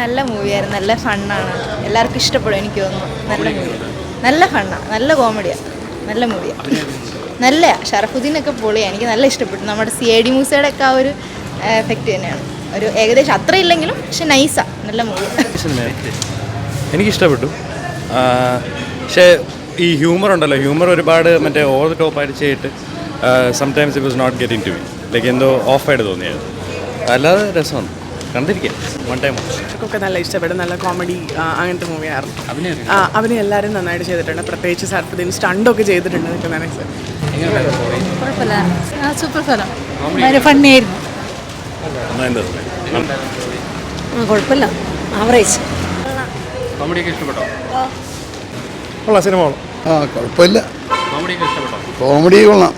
നല്ല മൂവിയായിരുന്നു, നല്ല ഫണ്ണാണ്, എല്ലാവർക്കും ഇഷ്ടപ്പെടും എനിക്ക് തോന്നുന്നു. നല്ല മൂവി, നല്ല ഫണ്ണാണ്, നല്ല കോമഡിയാണ്, നല്ല മൂവിയാണ്. നല്ല ഷറഫുദ്ദീനൊക്കെ പൊളിയാണ്, എനിക്ക് നല്ല ഇഷ്ടപ്പെട്ടു. നമ്മുടെ CID മൂസയുടെ ഒക്കെ ആ ഒരു എഫക്റ്റ് തന്നെയാണ്. ഒരു ഏകദേശം അത്ര ഇല്ലെങ്കിലും പക്ഷെ നൈസാണ്, നല്ല മൂവി. എനിക്കിഷ്ടപ്പെട്ടു. പക്ഷേ ഈ ഹ്യൂമർ ഉണ്ടല്ലോ, ഹ്യൂമർ ഒരുപാട് മറ്റേ ഓവർ ദ ടോപ്പ് ആയിട്ട് ചെയ്തിട്ട് sometimes it was not getting to me, like എന്തോ ഓഫായിട്ട് തോന്നിയത്. അല്ലാതെ രസമാണ്, കണ്ടിരിക്കാം. വൺ ടൈം ഒക്കെ നല്ല ഇഷ്ടപ്പെട്ടു, നല്ല കോമഡി അങ്ങനത്തെ മൂവിയായിരുന്നു. അവന് എല്ലാവരും നന്നായിട്ട് ചെയ്തിട്ടുണ്ട്, പ്രത്യേകിച്ച് സർഫുദ്ദീൻ സ്റ്റണ്ടൊക്കെ ചെയ്തിട്ടുണ്ട്. കുഴപ്പമില്ല, സൂപ്പർ ഫലം, ഫണ്ണിയായിരുന്നു. കുഴപ്പമില്ല, ആവറേജ്. സിനിമ കുഴപ്പമില്ല, കോമഡി കൊള്ളാം.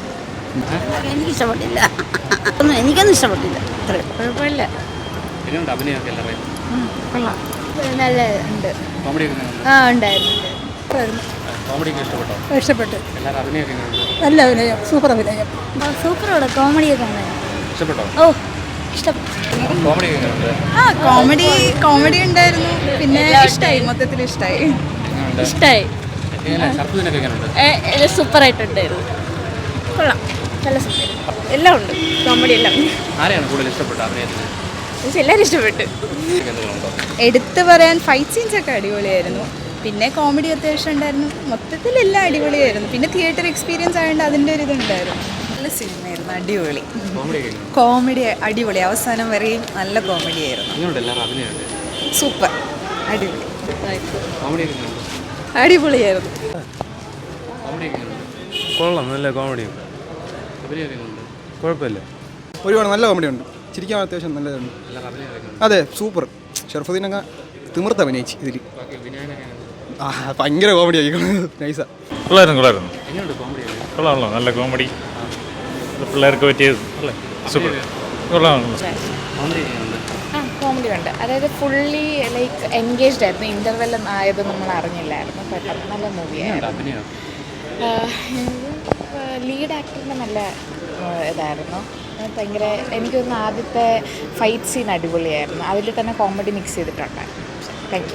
എനിക്കിഷ്ടപ്പെട്ടില്ല, എനിക്കൊന്നും ഇഷ്ടപ്പെട്ടില്ല. കുഴപ്പമില്ല, നല്ല ഉണ്ട്. ഉണ്ടായിരുന്നു. ഇഷ്ടപ്പെട്ടു, നല്ല അഭിനയം, സൂപ്പർ അഭിനയം, സൂപ്പറോടെ കോമഡിയൊക്കെ ഓ ഇഷ്ടപ്പെട്ടു. കോമഡി ഉണ്ടായിരുന്നു, പിന്നെ ഇഷ്ടമായി, മൊത്തത്തിൽ ഇഷ്ടമായി. സൂപ്പറായിട്ടുണ്ടായിരുന്നു, കൊള്ളാം, നല്ല സൂപ്പർ, എല്ലാം ഉണ്ട്, കോമഡി എല്ലാം. എല്ലാവരും ഇഷ്ടപ്പെട്ടു. എടുത്തു പറയാൻ ഫൈറ്റ് സീൻസ് ഒക്കെ അടിപൊളിയായിരുന്നു, പിന്നെ കോമഡി അത്യാവശ്യം ഉണ്ടായിരുന്നു, മൊത്തത്തിൽ എല്ലാം അടിപൊളിയായിരുന്നു. പിന്നെ തിയേറ്റർ എക്സ്പീരിയൻസ് ആയതുകൊണ്ട് അതിൻ്റെ ഒരു ഇതുണ്ടായിരുന്നു. നല്ല സിനിമയായിരുന്നു, അടിപൊളി കോമഡി, അടിപൊളി, അവസാനം വരെയും നല്ല കോമഡി ആയിരുന്നു. സൂപ്പർ, അടിപൊളി, അടിപൊളിയായിരുന്നു. കൊള്ളാം, നല്ല കോമഡി, കുഴപ്പമില്ല. ഒരുപാട് നല്ല കോമഡി ഉണ്ട്, ചിരിക്കാൻ അത്യാവശ്യം നല്ലതുണ്ട്. അതെ, സൂപ്പർ. ഷറഫുദ്ദീനൊക്കെ തിമിർത്ത് അഭിനയിച്ച് ഇതിൽ. ഭയങ്കര കോമഡി ആയിരിക്കും, നൈസാ. കൊള്ളാം, നല്ല കോമഡി, പിള്ളേർക്ക് പറ്റിയത് അല്ലേ, സൂപ്പർ, കൊള്ളാം. കോമഡി ഉണ്ട്, അതായത് ഫുള്ളി ലൈക്ക് എൻഗേജ്ഡ് ആയിരുന്നു. ഇൻ്റർവെൽ ആയത് നമ്മൾ അറിഞ്ഞില്ലായിരുന്നു, പെട്ടെന്ന് നല്ല മൂവിയായിരുന്നു. ലീഡ് ആക്ടറിൻ്റെ നല്ല ഇതായിരുന്നു, ഭയങ്കര എനിക്ക് തോന്നുന്നു ആദ്യത്തെ ഫൈറ്റ് സീൻ അടിപൊളിയായിരുന്നു, അതിൽ തന്നെ കോമഡി മിക്സ് ചെയ്തിട്ടുണ്ടായിരുന്നു. Thank you.